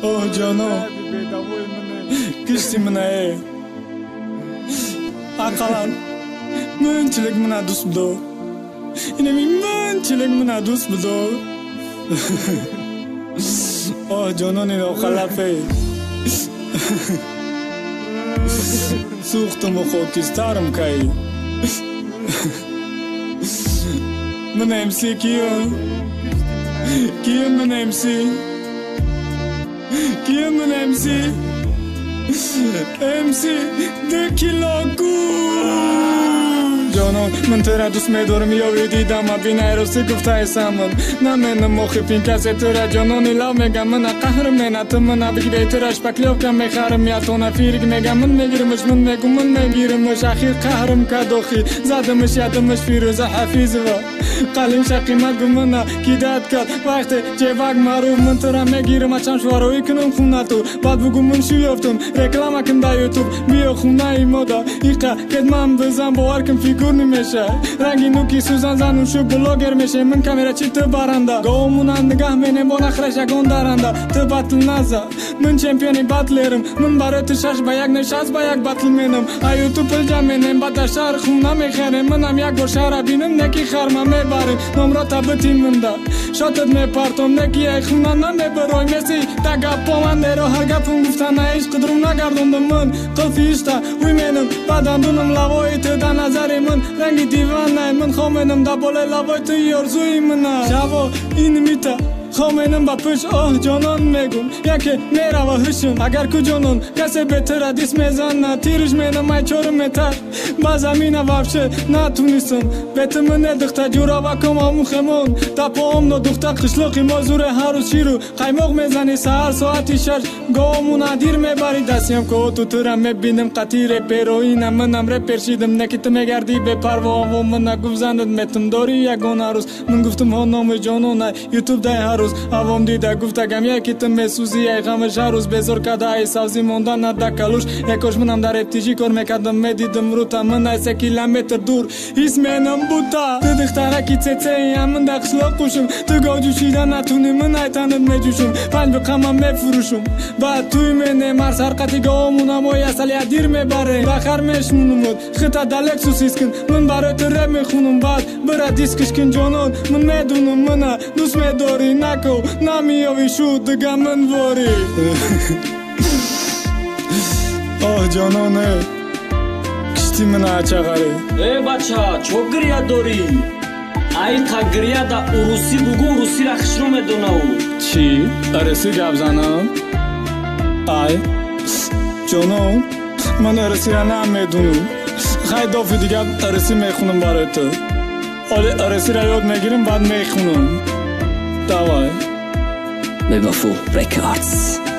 اوه جانو kishti mina akalan munchilik mina do'st bido inami munchilik mina do'st bido oh jononi oqalafe suxtum xokistarim kai mina emsi kim mina emsi MC de kilogu جانان من ترا دوست می‌دارم یا دیدم ببین روزی گفتایسم نه من مخفین کسی ترا جانانی لاو میگم من قهر من تو من بگی بهترش بکلیو کم میخرم یا تو نفیرگ میگم من میگیرمش من میگم من میگیرمش اخیر قهرم کدوخی زدمش یادمش فیروز حفیظ و قلم شقیمت گمنا کی داد کرد وقتی جواب مارو من ترا میگیرم چند شواروی کنم خونه تو بعد بگم من شو یافتم رکلام کن در یوتیوب بیا خونه ای مادا ایقا کد من بزن باور کن فیگور نمیشه رنگی نوکی سوزن زنون شو بلاگر میشه من کامیرا چی تو برنده گامونن نگاه مینم با نخرش اگون درنده تو بطل نزه من چمپیونی بطلرم من برای تو شش با یک نشست با یک بطل مینم ایو تو پل جمینم با در شهر خونه میخرم منم یک بار شهر بینم نکی خرمه میبرم نمرا تبتیم منده شاتت میپرتم نکی ای خونه نمیبروی مسی تگا پامنده رو هر گپم گفتن ایش قدرم نگردم من قفیشتا وی مینم بعدم دونم لوای تو در نظر من رنگی دیوانه من خامنم در بالا لوای تو یارزوی منه شبا این میته خامنم با پش آه جانان میگم یکی میره و هشم اگر که جانان کسی بهتر دیس میزنه تیرش مینم ای چورم میتر با زمینه وفشه نتونستم بیت من دخته جورا و کم همون خمون تا پاهم نو دخته قشلقی مازور هر روز شیرو قیماق میزنی سهر ساعتی شش گامون دیر میبری دستیم که تو ترم میبینم قطیر پیروینم منم ره پرشیدم نکیت میگردی به پروا و من نگفت زندت میتم داری یگان هر روز من گفتم ها نام جانان یوتیوب ده هر روز اوام دیده گفتگم یکی تو میسوزی ای غمش هر روز بزار کده ای سبزی موندن نده کلوش یکاش منم در ابتیجی کار میکردم میدیدم رو تا من ایسه کیلومتر دور هیس مینم بودا تو دخترکی چچه ایم من در قشلاق کوشم تو گا جوشیدن نتونی من ایتنت میجوشم پنج بقمم میفروشم بعد توی منه مرس حرقتی گامونم و یسلی دیر میبره بخر میشمونم خطا دلک سوسیس کن من برای تو رب میخونم بعد برا دیسکش کن جانان من میدونم منه دوست میداری نکو نمیاوی شو دگه من واری آه جانانه کشتی من اچغره ای بچه چو گریه داری ای تا گریه دا اروسی بگو اروسی را خشرو میدونه چی؟ ارسی گب زنم؟ ای جانان من ارسی را نمیدونم خیلی دافی دیگه ارسی میخونم برای تو حالی ارسی را یاد میگیرم بعد میخونم دوای Mevafo Records.